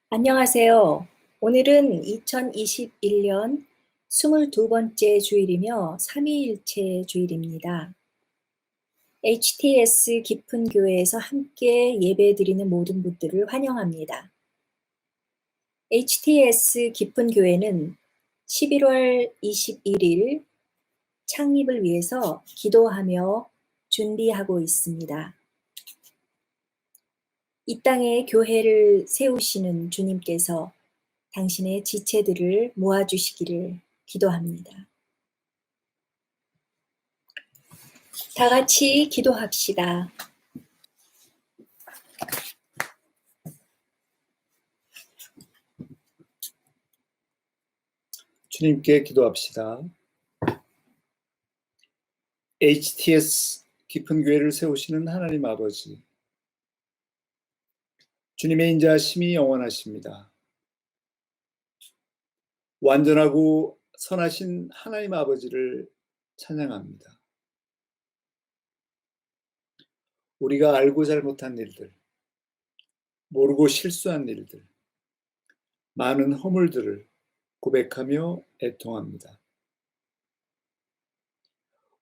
안녕하세요. 오늘은 2021년 22번째 주일이며 삼위일체 주일입니다. HTS 깊은 교회에서 함께 예배드리는 모든 분들을 환영합니다. HTS 깊은 교회는 11월 21일 창립을 위해서 기도하며 준비하고 있습니다. 이 땅에 교회를 세우시는 주님께서 당신의 지체들을 모아주시기를 기도합니다. 다 같이 기도합시다. 주님께 기도합시다. HTS 깊은 교회를 세우시는 하나님 아버지, 주님의 인자하심이 영원하십니다. 완전하고 선하신 하나님 아버지를 찬양합니다. 우리가 알고 잘못한 일들, 모르고 실수한 일들, 많은 허물들을 고백하며 애통합니다.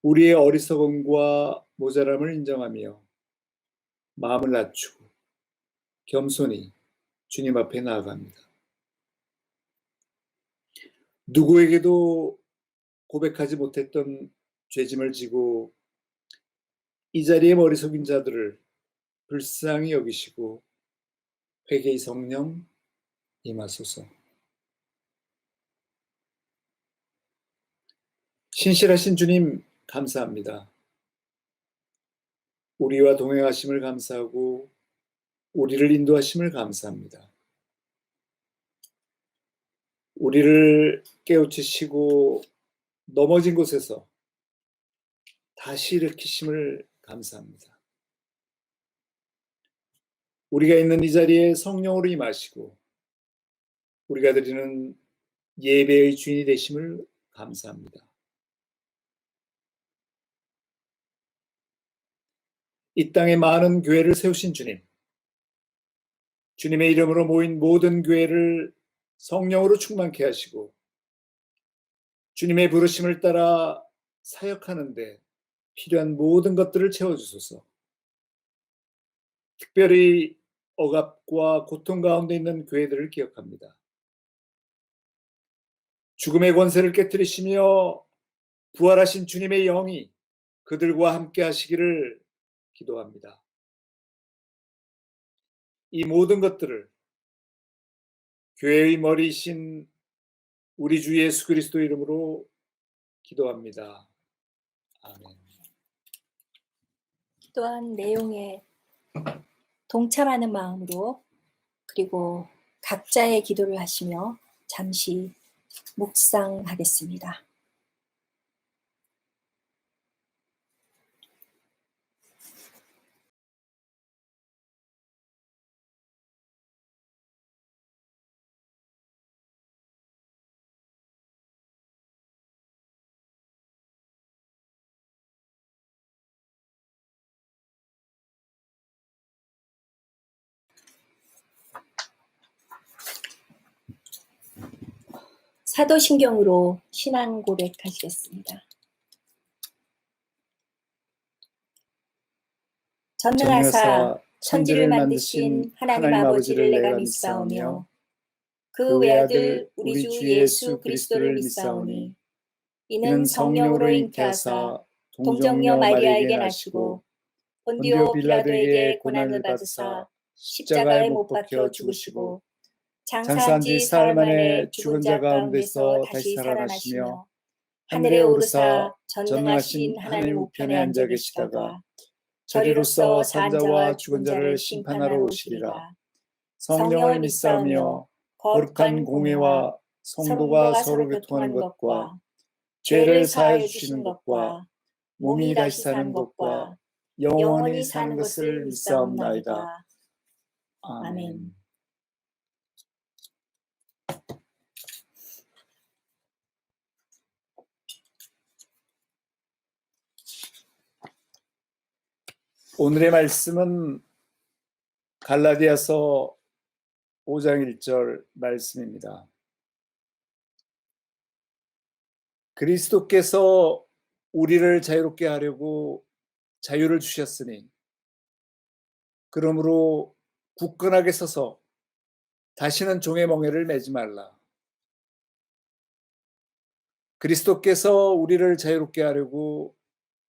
우리의 어리석음과 모자람을 인정하며 마음을 낮추고 겸손히 주님 앞에 나아갑니다. 누구에게도 고백하지 못했던 죄짐을 지고 이 자리에 머리 숙인 자들을 불쌍히 여기시고 회개의 성령 임하소서. 신실하신 주님 감사합니다. 우리와 동행하심을 감사하고 우리를 인도하심을 감사합니다. 우리를 깨우치시고 넘어진 곳에서 다시 일으키심을 감사합니다. 우리가 있는 이 자리에 성령으로 임하시고 우리가 드리는 예배의 주인이 되심을 감사합니다. 이 땅에 많은 교회를 세우신 주님, 주님의 이름으로 모인 모든 교회를 성령으로 충만케 하시고 주님의 부르심을 따라 사역하는데 필요한 모든 것들을 채워주소서. 특별히 억압과 고통 가운데 있는 교회들을 기억합니다. 죽음의 권세를 깨뜨리시며 부활하신 주님의 영이 그들과 함께 하시기를 기도합니다. 이 모든 것들을 교회의 머리이신 우리 주 예수 그리스도 이름으로 기도합니다. 아멘. 또한 내용에 동참하는 마음으로 그리고 각자의 기도를 하시며 잠시 묵상하겠습니다. 사도신경으로 신앙 고백하시겠습니다. 전능하사 천지를 만드신 하나님 아버지를 내가 믿사오며 그 외아들 우리 주 예수 그리스도를 믿사오니 이는 성령으로 잉태하사 동정녀 마리아에게 나시고 본디오 빌라도에게 고난을 받으사 십자가에 못 박혀 죽으시고 장사한 지 사흘 만에 죽은 자 가운데서 다시 살아나시며 하늘에 오르사 전능하신 하나님 우편에 앉아 계시다가 저리로서 산자와 죽은 자를 심판하러 오시리라. 성령을 믿사오며 거룩한 공회와 성도가 서로 교통하는 것과 죄를 사하여 주시는 것과 몸이 다시 사는 것과 영원히 사는 것을 믿사옵나이다. 아멘. 오늘의 말씀은 갈라디아서 5장 1절 말씀입니다. 그리스도께서 우리를 자유롭게 하려고 자유를 주셨으니 그러므로 굳건하게 서서 다시는 종의 멍에를 매지 말라. 그리스도께서 우리를 자유롭게 하려고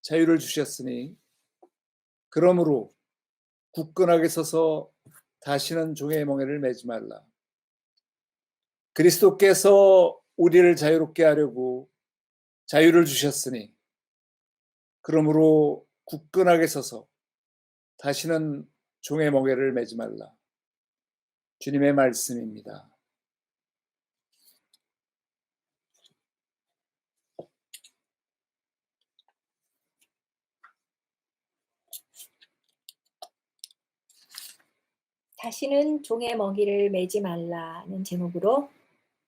자유를 주셨으니 그러므로 굳건하게 서서 다시는 종의 멍에를 매지 말라. 그리스도께서 우리를 자유롭게 하려고 자유를 주셨으니 그러므로 굳건하게 서서 다시는 종의 멍에를 매지 말라. 주님의 말씀입니다. 다시는 종의 먹이를 매지 말라는 제목으로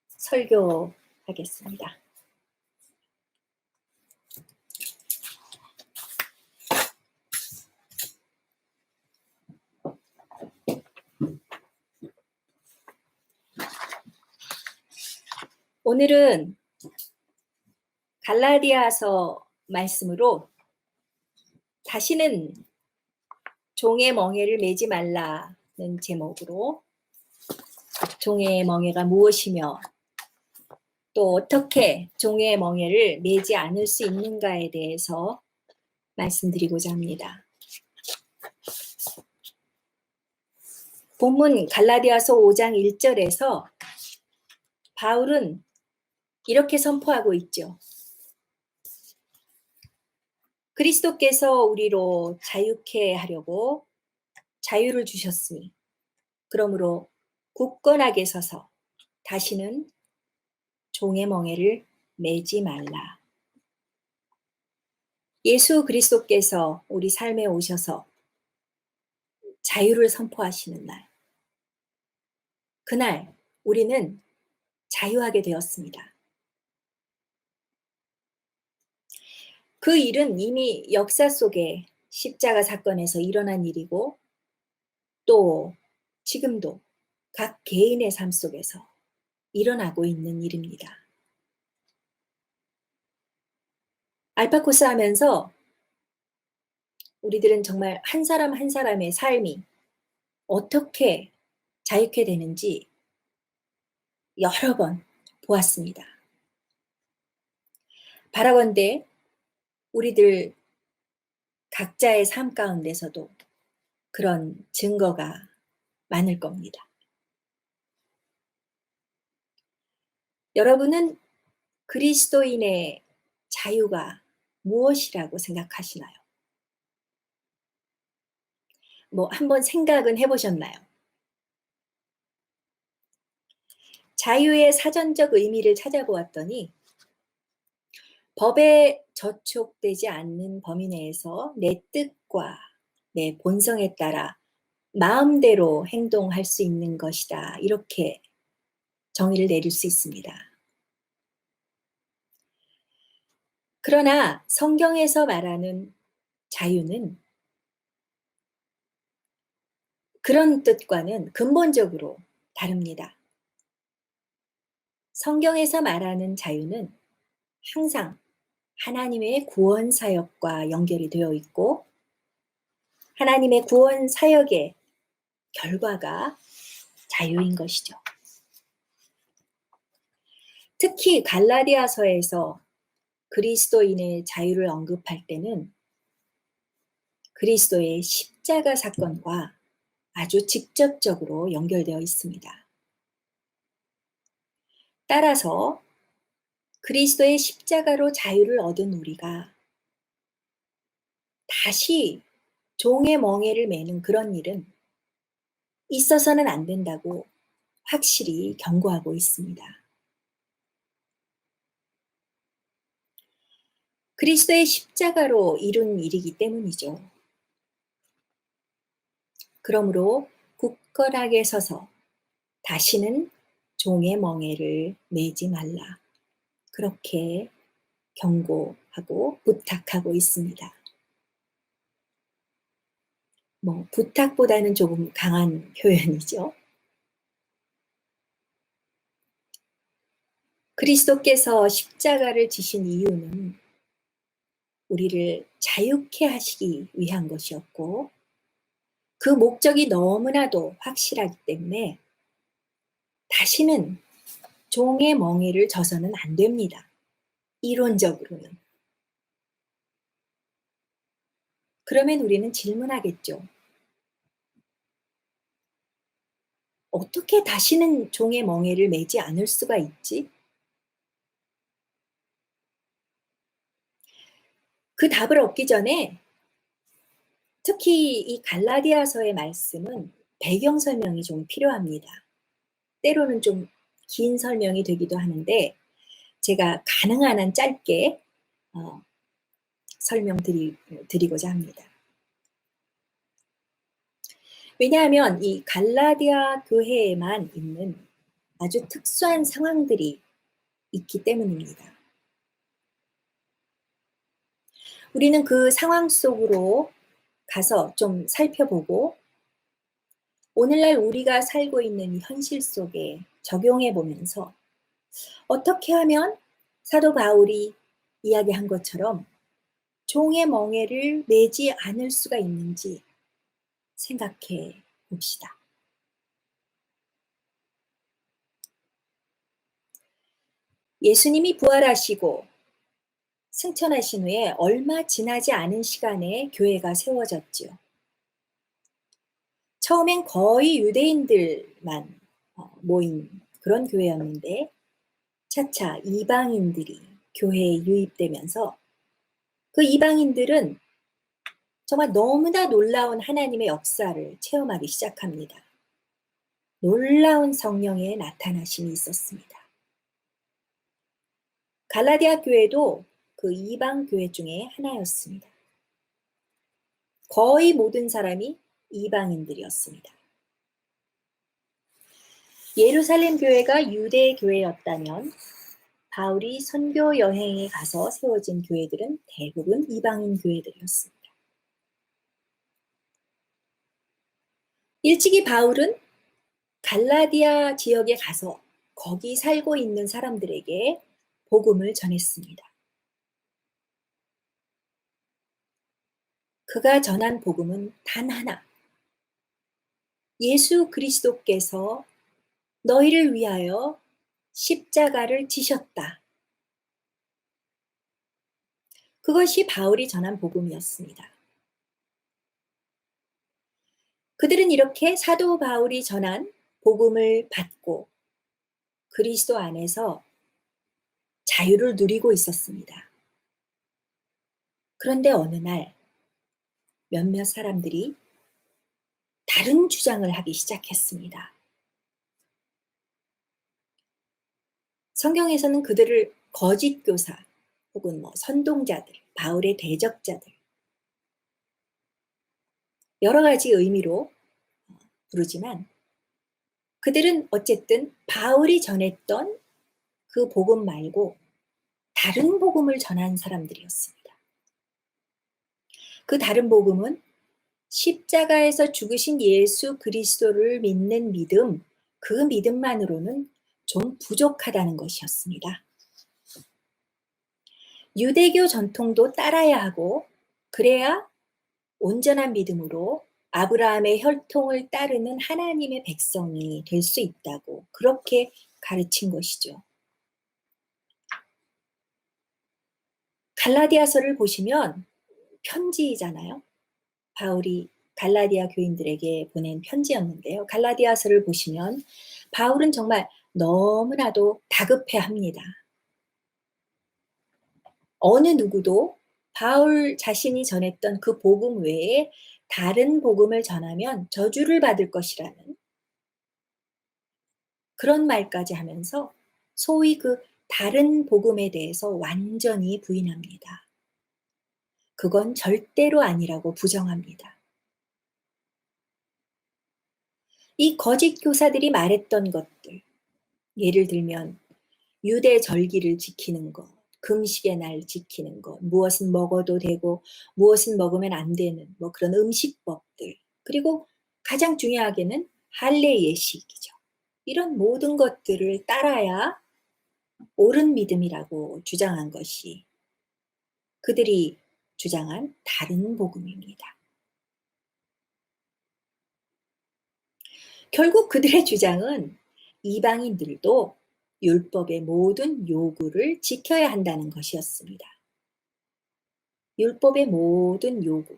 설교하겠습니다. 오늘은 갈라디아서 말씀으로 다시는 종의 멍에를 매지 말라는 제목으로 종의 멍에가 무엇이며 또 어떻게 종의 멍에를 매지 않을 수 있는가에 대해서 말씀드리고자 합니다. 본문 갈라디아서 5장 1절에서 바울은 이렇게 선포하고 있죠. 그리스도께서 우리로 자유케 하려고 자유를 주셨으니 그러므로 굳건하게 서서 다시는 종의 멍에를 매지 말라. 예수 그리스도께서 우리 삶에 오셔서 자유를 선포하시는 날, 그날 우리는 자유하게 되었습니다. 그 일은 이미 역사 속에 십자가 사건에서 일어난 일이고 또 지금도 각 개인의 삶 속에서 일어나고 있는 일입니다. 알파코스 하면서 우리들은 정말 한 사람 한 사람의 삶이 어떻게 자유케 되는지 여러 번 보았습니다. 바라건대 우리들 각자의 삶 가운데서도 그런 증거가 많을 겁니다. 여러분은 그리스도인의 자유가 무엇이라고 생각하시나요? 한번 생각은 해보셨나요? 자유의 사전적 의미를 찾아보았더니 법에 저촉되지 않는 범위 내에서 내 뜻과 내 본성에 따라 마음대로 행동할 수 있는 것이다. 이렇게 정의를 내릴 수 있습니다. 그러나 성경에서 말하는 자유는 그런 뜻과는 근본적으로 다릅니다. 성경에서 말하는 자유는 항상 하나님의 구원 사역과 연결이 되어 있고 하나님의 구원 사역의 결과가 자유인 것이죠. 특히 갈라디아서에서 그리스도인의 자유를 언급할 때는 그리스도의 십자가 사건과 아주 직접적으로 연결되어 있습니다. 따라서 그리스도의 십자가로 자유를 얻은 우리가 다시 종의 멍에를 매는 그런 일은 있어서는 안 된다고 확실히 경고하고 있습니다. 그리스도의 십자가로 이룬 일이기 때문이죠. 그러므로 굳건하게 서서 다시는 종의 멍에를 매지 말라. 그렇게 경고하고 부탁하고 있습니다. 부탁보다는 조금 강한 표현이죠. 그리스도께서 십자가를 지신 이유는 우리를 자유케 하시기 위한 것이었고, 그 목적이 너무나도 확실하기 때문에 다시는 종의 멍에를 져서는 안 됩니다. 이론적으로는. 그러면 우리는 질문하겠죠. 어떻게 다시는 종의 멍에를 매지 않을 수가 있지? 그 답을 얻기 전에 특히 이 갈라디아서의 말씀은 배경 설명이 좀 필요합니다. 때로는 좀 긴 설명이 되기도 하는데 제가 가능한 한 짧게 설명드리고자 합니다. 왜냐하면 이 갈라디아 교회에만 있는 아주 특수한 상황들이 있기 때문입니다. 우리는 그 상황 속으로 가서 좀 살펴보고 오늘날 우리가 살고 있는 이 현실 속에 적용해 보면서 어떻게 하면 사도 바울이 이야기한 것처럼 종의 멍에를 매지 않을 수가 있는지 생각해 봅시다. 예수님이 부활하시고 승천하신 후에 얼마 지나지 않은 시간에 교회가 세워졌지요. 처음엔 거의 유대인들만 모인 그런 교회였는데 차차 이방인들이 교회에 유입되면서 그 이방인들은 정말 너무나 놀라운 하나님의 역사를 체험하기 시작합니다. 놀라운 성령의 나타나심이 있었습니다. 갈라디아 교회도 그 이방 교회 중에 하나였습니다. 거의 모든 사람이 이방인들이었습니다. 예루살렘 교회가 유대 교회였다면 바울이 선교 여행에 가서 세워진 교회들은 대부분 이방인 교회들이었습니다. 일찍이 바울은 갈라디아 지역에 가서 거기 살고 있는 사람들에게 복음을 전했습니다. 그가 전한 복음은 단 하나. 예수 그리스도께서 너희를 위하여 십자가를 지셨다. 그것이 바울이 전한 복음이었습니다. 그들은 이렇게 사도 바울이 전한 복음을 받고 그리스도 안에서 자유를 누리고 있었습니다. 그런데 어느 날 몇몇 사람들이 다른 주장을 하기 시작했습니다. 성경에서는 그들을 거짓 교사 혹은 선동자들, 바울의 대적자들 여러 가지 의미로 부르지만 그들은 어쨌든 바울이 전했던 그 복음 말고 다른 복음을 전한 사람들이었습니다. 그 다른 복음은 십자가에서 죽으신 예수 그리스도를 믿는 믿음, 그 믿음만으로는 좀 부족하다는 것이었습니다. 유대교 전통도 따라야 하고 그래야 온전한 믿음으로 아브라함의 혈통을 따르는 하나님의 백성이 될 수 있다고 그렇게 가르친 것이죠. 갈라디아서를 보시면 편지잖아요. 바울이 갈라디아 교인들에게 보낸 편지였는데요. 갈라디아서를 보시면 바울은 정말 너무나도 다급해합니다. 어느 누구도 바울 자신이 전했던 그 복음 외에 다른 복음을 전하면 저주를 받을 것이라는 그런 말까지 하면서 소위 그 다른 복음에 대해서 완전히 부인합니다. 그건 절대로 아니라고 부정합니다. 이 거짓 교사들이 말했던 것들, 예를 들면 유대 절기를 지키는 것, 금식의 날 지키는 것, 무엇은 먹어도 되고 무엇은 먹으면 안 되는 그런 음식법들, 그리고 가장 중요하게는 할례 예식이죠. 이런 모든 것들을 따라야 옳은 믿음이라고 주장한 것이 그들이 주장한 다른 복음입니다. 결국 그들의 주장은 이방인들도 율법의 모든 요구를 지켜야 한다는 것이었습니다. 율법의 모든 요구.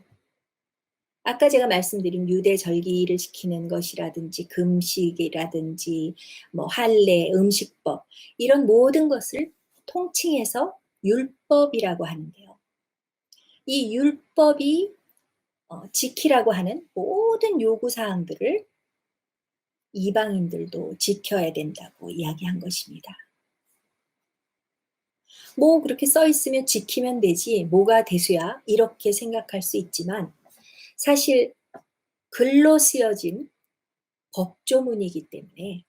아까 제가 말씀드린 유대 절기를 지키는 것이라든지 금식이라든지 뭐 할례, 음식법 이런 모든 것을 통칭해서 율법이라고 하는데요. 이 율법이 지키라고 하는 모든 요구 사항들을 이방인들도 지켜야 된다고 이야기한 것입니다. 뭐 그렇게 써 있으면 지키면 되지 뭐가 대수야 이렇게 생각할 수 있지만 사실 글로 쓰여진 법조문이기 때문에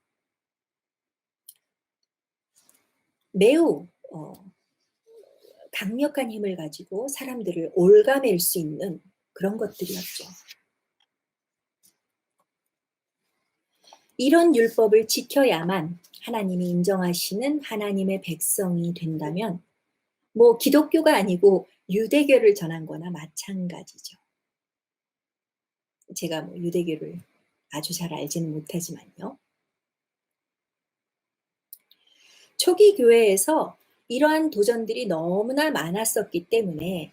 매우 강력한 힘을 가지고 사람들을 올가맬 수 있는 그런 것들이었죠. 이런 율법을 지켜야만 하나님이 인정하시는 하나님의 백성이 된다면 뭐 기독교가 아니고 유대교를 전한 거나 마찬가지죠. 제가 뭐 유대교를 아주 잘 알지는 못하지만요. 초기 교회에서 이러한 도전들이 너무나 많았었기 때문에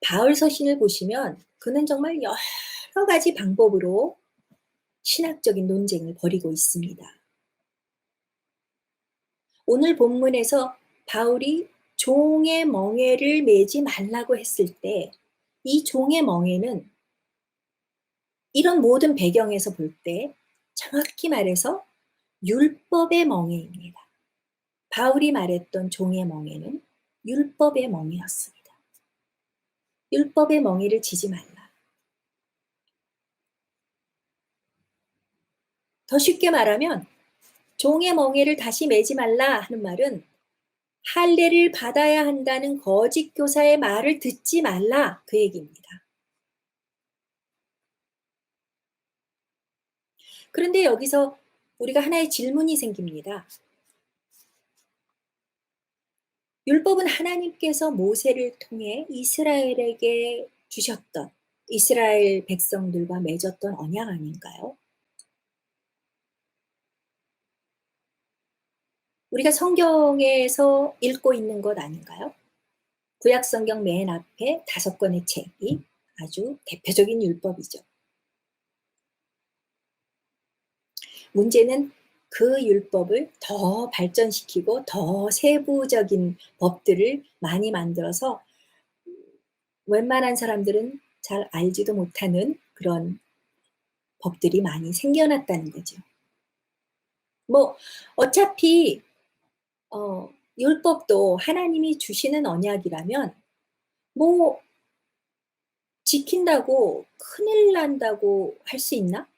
바울 서신을 보시면 그는 정말 여러 가지 방법으로 신학적인 논쟁을 벌이고 있습니다. 오늘 본문에서 바울이 종의 멍에를 매지 말라고 했을 때 이 종의 멍에는 이런 모든 배경에서 볼 때 정확히 말해서 율법의 멍에입니다. 바울이 말했던 종의 멍에는 율법의 멍에였습니다. 율법의 멍에를 지지 말라. 더 쉽게 말하면 종의 멍에를 다시 매지 말라 하는 말은 할례를 받아야 한다는 거짓 교사의 말을 듣지 말라 그 얘기입니다. 그런데 여기서 우리가 하나의 질문이 생깁니다. 율법은 하나님께서 모세를 통해 이스라엘에게 주셨던 이스라엘 백성들과 맺었던 언약 아닌가요? 우리가 성경에서 읽고 있는 것 아닌가요? 구약 성경 맨 앞에 5권의 책이 아주 대표적인 율법이죠. 문제는 그 율법을 더 발전시키고 더 세부적인 법들을 많이 만들어서 웬만한 사람들은 잘 알지도 못하는 그런 법들이 많이 생겨났다는 거죠. 뭐 어차피 율법도 하나님이 주시는 언약이라면 뭐 지킨다고 큰일 난다고 할 수 있나?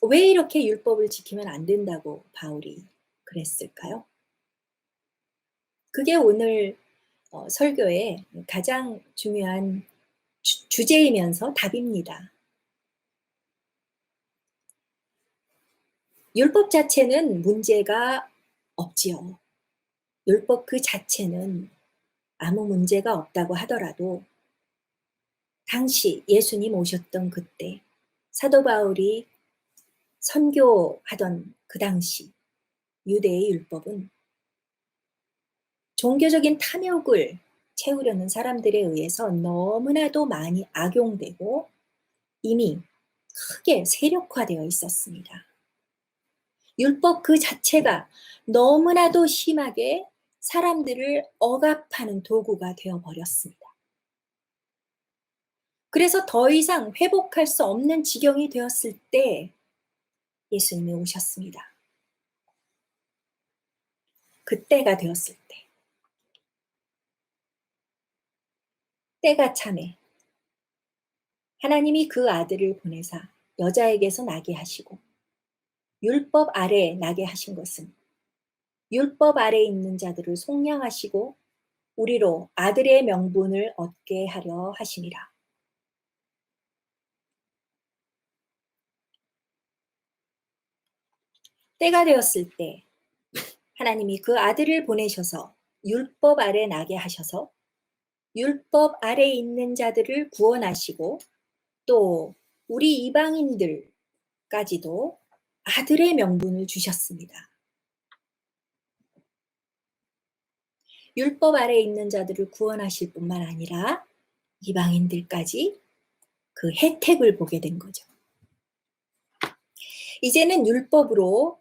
왜 이렇게 율법을 지키면 안 된다고 바울이 그랬을까요? 그게 오늘 설교의 가장 중요한 주제이면서 답입니다. 율법 자체는 문제가 없지요. 율법 그 자체는 아무 문제가 없다고 하더라도 당시 예수님 오셨던 그때 사도 바울이 선교하던 그 당시 유대의 율법은 종교적인 탐욕을 채우려는 사람들에 의해서 너무나도 많이 악용되고 이미 크게 세력화되어 있었습니다. 율법 그 자체가 너무나도 심하게 사람들을 억압하는 도구가 되어 버렸습니다. 그래서 더 이상 회복할 수 없는 지경이 되었을 때 예수님이 오셨습니다. 그때가 되었을 때. 때가 참에 하나님이 그 아들을 보내사 여자에게서 나게 하시고 율법 아래에 나게 하신 것은 율법 아래에 있는 자들을 속량하시고 우리로 아들의 명분을 얻게 하려 하심이라. 때가 되었을 때 하나님이 그 아들을 보내셔서 율법 아래 나게 하셔서 율법 아래 있는 자들을 구원하시고 또 우리 이방인들까지도 아들의 명분을 주셨습니다. 율법 아래 있는 자들을 구원하실 뿐만 아니라 이방인들까지 그 혜택을 보게 된 거죠. 이제는 율법으로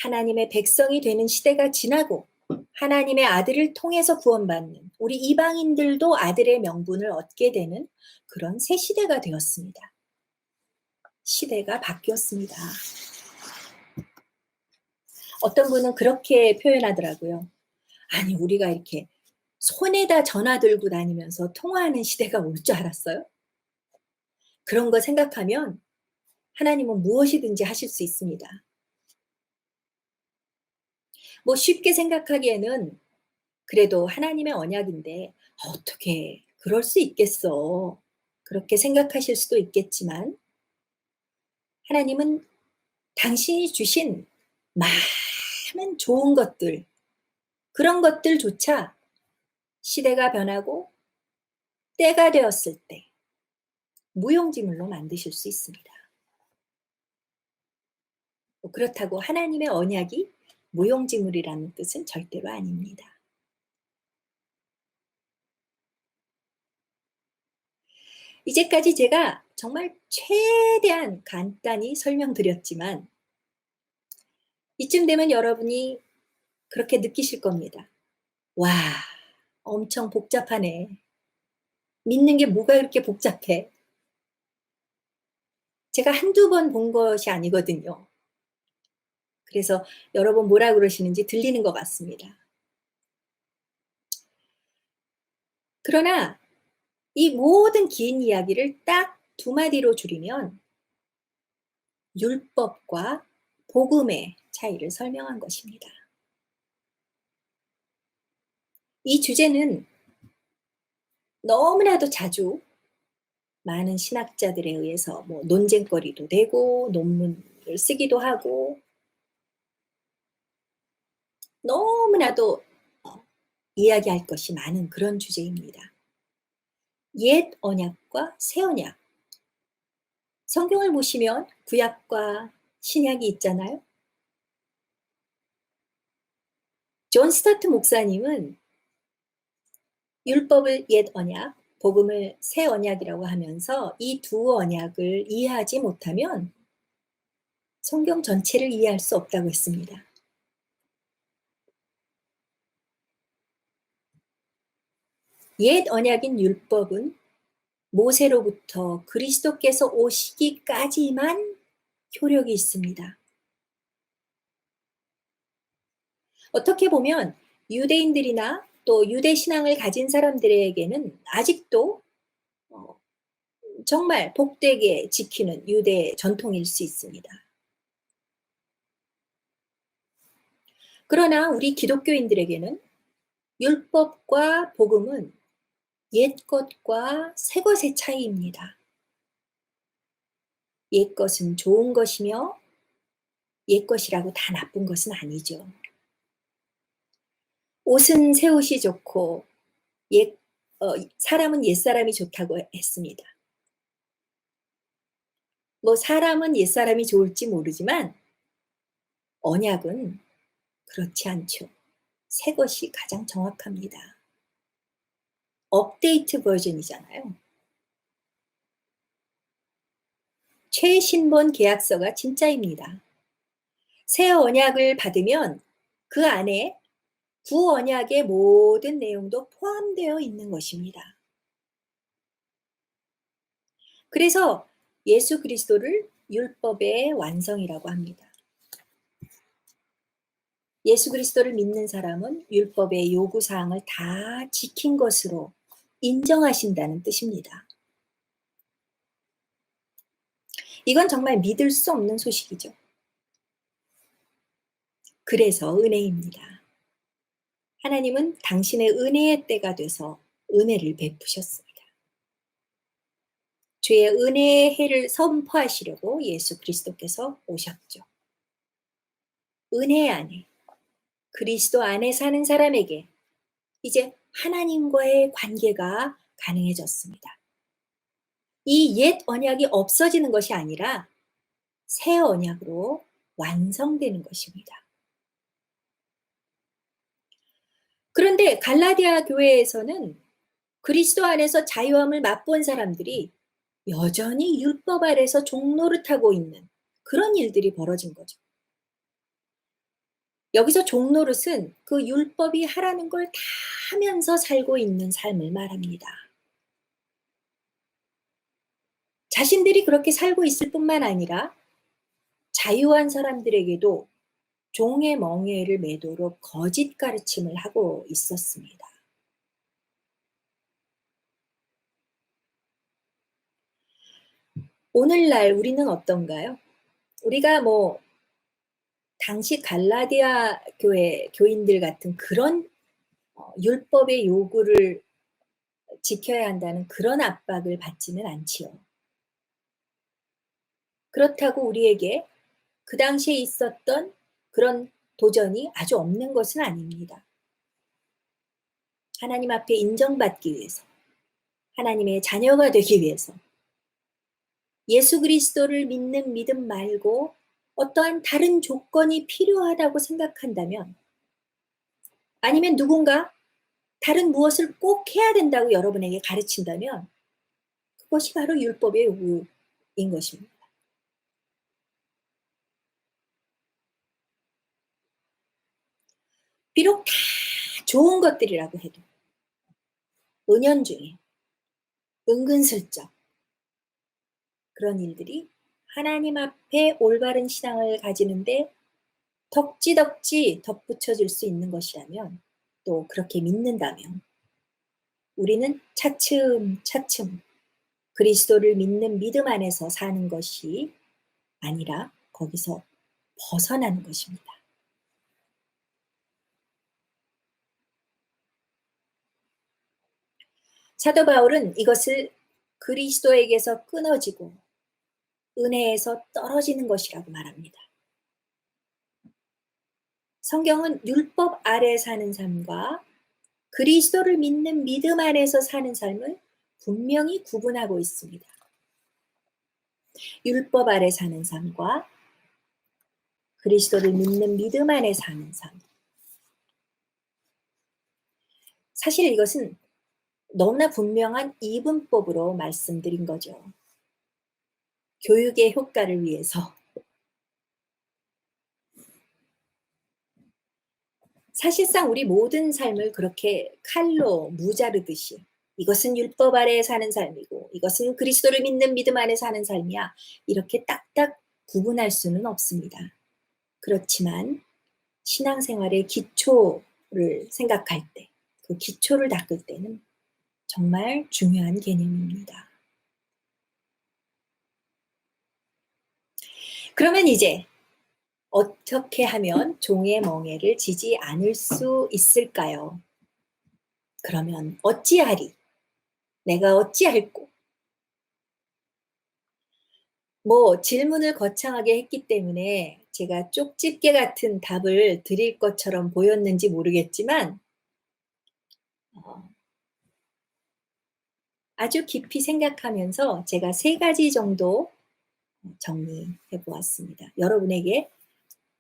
하나님의 백성이 되는 시대가 지나고 하나님의 아들을 통해서 구원받는 우리 이방인들도 아들의 명분을 얻게 되는 그런 새 시대가 되었습니다. 시대가 바뀌었습니다. 어떤 분은 그렇게 표현하더라고요. 아니, 우리가 이렇게 손에다 전화 들고 다니면서 통화하는 시대가 올 줄 알았어요? 그런 거 생각하면 하나님은 무엇이든지 하실 수 있습니다. 뭐 쉽게 생각하기에는 그래도 하나님의 언약인데 어떻게 그럴 수 있겠어. 그렇게 생각하실 수도 있겠지만 하나님은 당신이 주신 많은 좋은 것들, 그런 것들조차 시대가 변하고 때가 되었을 때 무용지물로 만드실 수 있습니다. 그렇다고 하나님의 언약이 무용지물이라는 뜻은 절대로 아닙니다. 이제까지 제가 정말 최대한 간단히 설명드렸지만 이쯤 되면 여러분이 그렇게 느끼실 겁니다. 와, 엄청 복잡하네. 믿는 게 뭐가 이렇게 복잡해? 제가 한두 번 본 것이 아니거든요. 그래서 여러분 뭐라 그러시는지 들리는 것 같습니다. 그러나 이 모든 긴 이야기를 딱 두 마디로 줄이면 율법과 복음의 차이를 설명한 것입니다. 이 주제는 너무나도 자주 많은 신학자들에 의해서 뭐 논쟁거리도 되고 논문을 쓰기도 하고 너무나도 이야기할 것이 많은 그런 주제입니다. 옛 언약과 새 언약. 성경을 보시면 구약과 신약이 있잖아요. 존 스타트 목사님은 율법을 옛 언약, 복음을 새 언약이라고 하면서 이 두 언약을 이해하지 못하면 성경 전체를 이해할 수 없다고 했습니다. 옛 언약인 율법은 모세로부터 그리스도께서 오시기까지만 효력이 있습니다. 어떻게 보면 유대인들이나 또 유대 신앙을 가진 사람들에게는 아직도 정말 복되게 지키는 유대 전통일 수 있습니다. 그러나 우리 기독교인들에게는 율법과 복음은 옛 것과 새 것의 차이입니다. 옛 것은 좋은 것이며 옛 것이라고 다 나쁜 것은 아니죠. 옷은 새 옷이 좋고 사람은 옛 사람이 좋다고 했습니다. 뭐 사람은 옛 사람이 좋을지 모르지만 언약은 그렇지 않죠. 새 것이 가장 정확합니다. 업데이트 버전이잖아요. 최신본 계약서가 진짜입니다. 새 언약을 받으면 그 안에 구 언약의 모든 내용도 포함되어 있는 것입니다. 그래서 예수 그리스도를 율법의 완성이라고 합니다. 예수 그리스도를 믿는 사람은 율법의 요구사항을 다 지킨 것으로 인정하신다는 뜻입니다. 이건 정말 믿을 수 없는 소식이죠. 그래서 은혜입니다. 하나님은 당신의 은혜의 때가 돼서 은혜를 베푸셨습니다. 주의 은혜의 해를 선포하시려고 예수 그리스도께서 오셨죠. 은혜 안에 그리스도 안에 사는 사람에게 이제 하나님과의 관계가 가능해졌습니다. 이 옛 언약이 없어지는 것이 아니라 새 언약으로 완성되는 것입니다. 그런데 갈라디아 교회에서는 그리스도 안에서 자유함을 맛본 사람들이 여전히 율법 아래서 종노릇하고 있는 그런 일들이 벌어진 거죠. 여기서 종노릇은 그 율법이 하라는 걸 다 하면서 살고 있는 삶을 말합니다. 자신들이 그렇게 살고 있을 뿐만 아니라 자유한 사람들에게도 종의 멍에를 매도록 거짓 가르침을 하고 있었습니다. 오늘날 우리는 어떤가요? 우리가 당시 갈라디아 교회 교인들 같은 그런 율법의 요구를 지켜야 한다는 그런 압박을 받지는 않지요. 그렇다고 우리에게 그 당시에 있었던 그런 도전이 아주 없는 것은 아닙니다. 하나님 앞에 인정받기 위해서, 하나님의 자녀가 되기 위해서, 예수 그리스도를 믿는 믿음 말고 어떠한 다른 조건이 필요하다고 생각한다면, 아니면 누군가 다른 무엇을 꼭 해야 된다고 여러분에게 가르친다면, 그것이 바로 율법의 요구인 것입니다. 비록 다 좋은 것들이라고 해도 은연중에 은근슬쩍 그런 일들이 하나님 앞에 올바른 신앙을 가지는데 덕지덕지 덧붙여질 수 있는 것이라면, 또 그렇게 믿는다면 우리는 차츰차츰 그리스도를 믿는 믿음 안에서 사는 것이 아니라 거기서 벗어나는 것입니다. 사도 바울은 이것을 그리스도에게서 끊어지고 은혜에서 떨어지는 것이라고 말합니다. 성경은 율법 아래 사는 삶과 그리스도를 믿는 믿음 안에서 사는 삶을 분명히 구분하고 있습니다. 율법 아래 사는 삶과 그리스도를 믿는 믿음 안에 사는 삶. 사실 이것은 너무나 분명한 이분법으로 말씀드린 거죠. 교육의 효과를 위해서. 사실상 우리 모든 삶을 그렇게 칼로 무자르듯이 이것은 율법 아래에 사는 삶이고 이것은 그리스도를 믿는 믿음 안에 사는 삶이야, 이렇게 딱딱 구분할 수는 없습니다. 그렇지만 신앙생활의 기초를 생각할 때, 그 기초를 닦을 때는 정말 중요한 개념입니다. 그러면 이제 어떻게 하면 종의 멍에를 지지 않을 수 있을까요? 그러면 어찌하리? 내가 어찌할꼬? 질문을 거창하게 했기 때문에 제가 쪽집게 같은 답을 드릴 것처럼 보였는지 모르겠지만, 아주 깊이 생각하면서 제가 3가지 정도 정리해 보았습니다. 여러분에게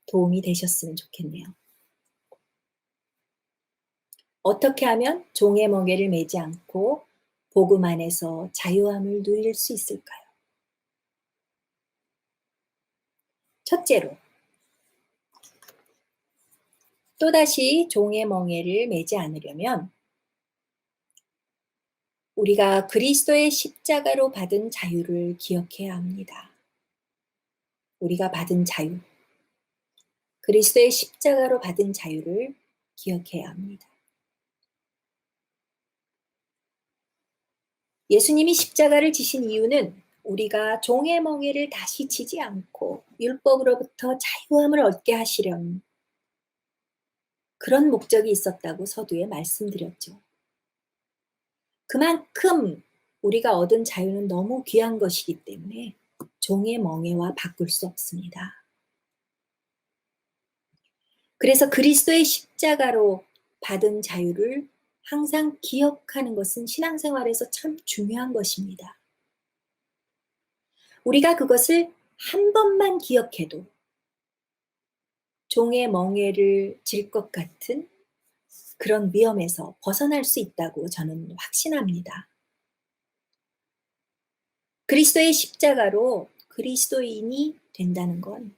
도움이 되셨으면 좋겠네요. 어떻게 하면 종의 멍에를 매지 않고 복음 안에서 자유함을 누릴 수 있을까요? 첫째로, 또다시 종의 멍에를 매지 않으려면 우리가 그리스도의 십자가로 받은 자유를 기억해야 합니다. 우리가 받은 자유, 그리스도의 십자가로 받은 자유를 기억해야 합니다. 예수님이 십자가를 지신 이유는 우리가 종의 멍에를 다시 지지 않고 율법으로부터 자유함을 얻게 하시려는 그런 목적이 있었다고 서두에 말씀드렸죠. 그만큼 우리가 얻은 자유는 너무 귀한 것이기 때문에 종의 멍에와 바꿀 수 없습니다. 그래서 그리스도의 십자가로 받은 자유를 항상 기억하는 것은 신앙생활에서 참 중요한 것입니다. 우리가 그것을 한 번만 기억해도 종의 멍에를 질 것 같은 그런 위험에서 벗어날 수 있다고 저는 확신합니다. 그리스도의 십자가로 그리스도인이 된다는 건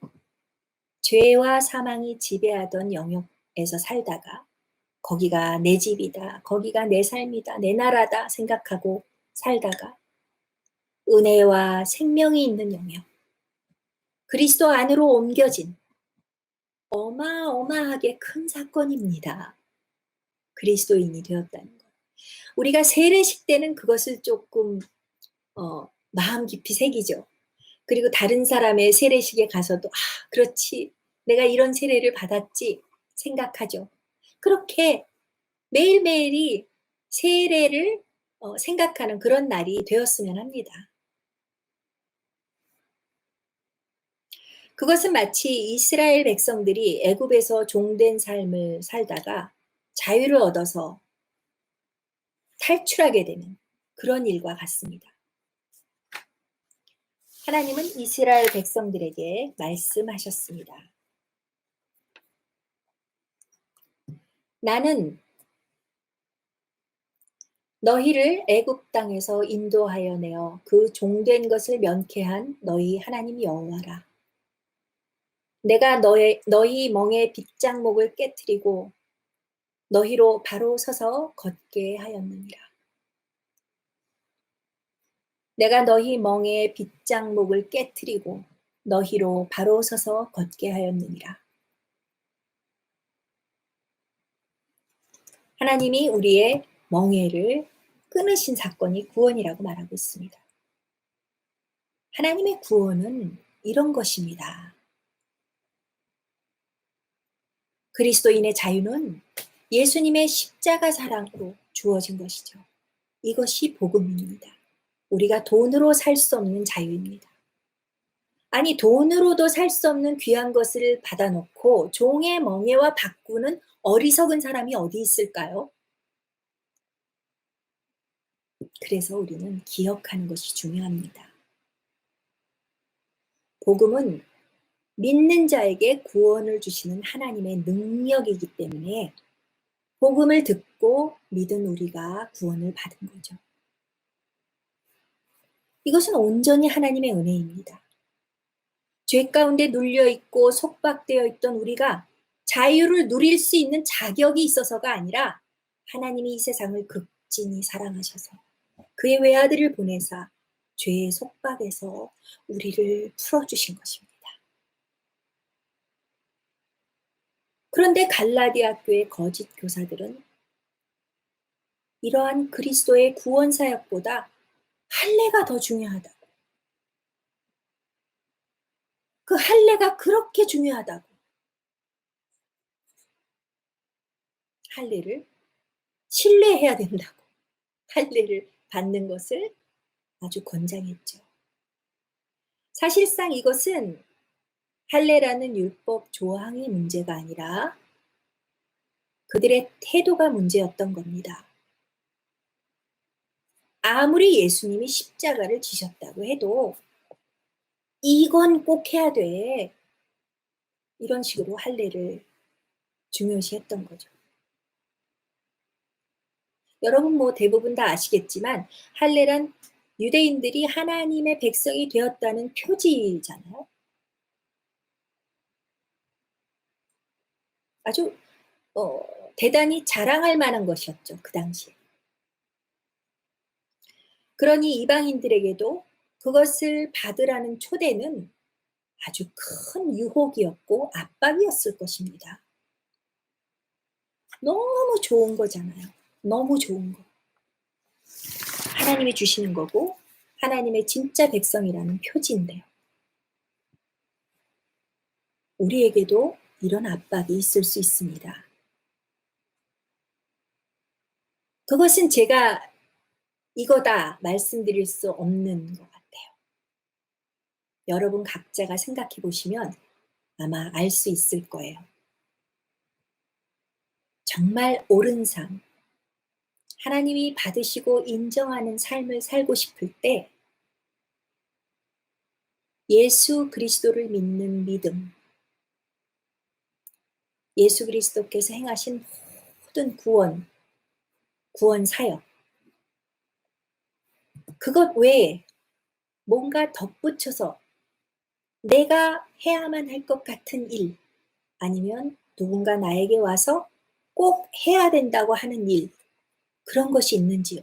죄와 사망이 지배하던 영역에서 살다가 거기가 내 집이다, 거기가 내 삶이다, 내 나라다 생각하고 살다가 은혜와 생명이 있는 영역, 그리스도 안으로 옮겨진 어마어마하게 큰 사건입니다. 그리스도인이 되었다는 것. 우리가 세례식 때는 그것을 조금 마음 깊이 새기죠. 그리고 다른 사람의 세례식에 가서도 그렇지, 내가 이런 세례를 받았지 생각하죠. 그렇게 매일매일이 세례를 생각하는 그런 날이 되었으면 합니다. 그것은 마치 이스라엘 백성들이 애굽에서 종된 삶을 살다가 자유를 얻어서 탈출하게 되는 그런 일과 같습니다. 하나님은 이스라엘 백성들에게 말씀하셨습니다. 나는 너희를 애굽 땅에서 인도하여 내어 그 종된 것을 면케한 너희 하나님 여호와라. 내가 너희 멍에 빗장목을 깨뜨리고 너희로 바로 서서 걷게 하였느니라. 내가 너희 멍에 빗장목을 깨뜨리고 너희로 바로 서서 걷게 하였느니라. 하나님이 우리의 멍에를 끊으신 사건이 구원이라고 말하고 있습니다. 하나님의 구원은 이런 것입니다. 그리스도인의 자유는 예수님의 십자가 사랑으로 주어진 것이죠. 이것이 복음입니다. 우리가 돈으로 살 수 없는 자유입니다. 아니, 돈으로도 살 수 없는 귀한 것을 받아놓고 종의 멍에와 바꾸는 어리석은 사람이 어디 있을까요? 그래서 우리는 기억하는 것이 중요합니다. 복음은 믿는 자에게 구원을 주시는 하나님의 능력이기 때문에 복음을 듣고 믿은 우리가 구원을 받은 거죠. 이것은 온전히 하나님의 은혜입니다. 죄 가운데 눌려 있고 속박되어 있던 우리가 자유를 누릴 수 있는 자격이 있어서가 아니라 하나님이 이 세상을 극진히 사랑하셔서 그의 외아들을 보내사 죄의 속박에서 우리를 풀어주신 것입니다. 그런데 갈라디아 교회 거짓 교사들은 이러한 그리스도의 구원 사역보다 할례가 더 중요하다고. 그 할례가 그렇게 중요하다고. 할례를 신뢰해야 된다고. 할례를 받는 것을 아주 권장했죠. 사실상 이것은 할례라는 율법 조항이 문제가 아니라 그들의 태도가 문제였던 겁니다. 아무리 예수님이 십자가를 지셨다고 해도 이건 꼭 해야 돼. 이런 식으로 할례를 중요시했던 거죠. 여러분 대부분 다 아시겠지만 할례란 유대인들이 하나님의 백성이 되었다는 표지잖아요. 아주 대단히 자랑할 만한 것이었죠. 그 당시에. 그러니 이방인들에게도 그것을 받으라는 초대는 아주 큰 유혹이었고 압박이었을 것입니다. 너무 좋은 거잖아요. 너무 좋은 거. 하나님이 주시는 거고 하나님의 진짜 백성이라는 표지인데요. 우리에게도 이런 압박이 있을 수 있습니다. 그것은 제가 이거다 말씀드릴 수 없는 것 같아요. 여러분 각자가 생각해 보시면 아마 알 수 있을 거예요. 정말 옳은 삶, 하나님이 받으시고 인정하는 삶을 살고 싶을 때 예수 그리스도를 믿는 믿음, 예수 그리스도께서 행하신 모든 구원 사역, 그것 외에 뭔가 덧붙여서 내가 해야만 할 것 같은 일, 아니면 누군가 나에게 와서 꼭 해야 된다고 하는 일, 그런 것이 있는지요?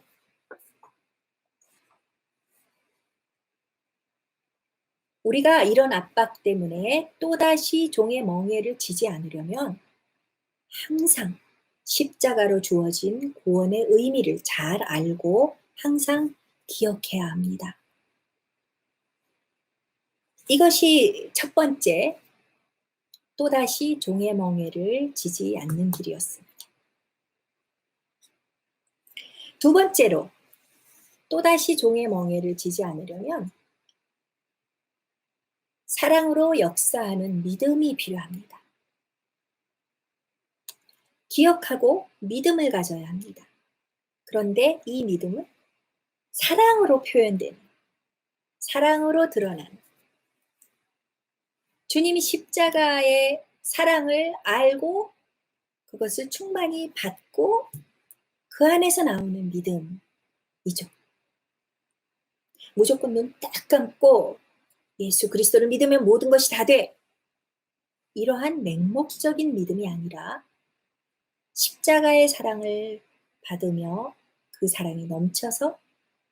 우리가 이런 압박 때문에 또다시 종의 멍에를 지지 않으려면 항상 십자가로 주어진 구원의 의미를 잘 알고 항상 기억해야 합니다. 이것이 첫 번째, 또다시 종의 멍에를 지지 않는 길이었습니다. 두 번째로, 또다시 종의 멍에를 지지 않으려면 사랑으로 역사하는 믿음이 필요합니다. 기억하고 믿음을 가져야 합니다. 그런데 이 믿음은 사랑으로 표현되는, 사랑으로 드러나는, 주님이 십자가의 사랑을 알고 그것을 충만히 받고 그 안에서 나오는 믿음이죠. 무조건 눈 딱 감고 예수 그리스도를 믿으면 모든 것이 다 돼. 이러한 맹목적인 믿음이 아니라 십자가의 사랑을 받으며 그 사랑이 넘쳐서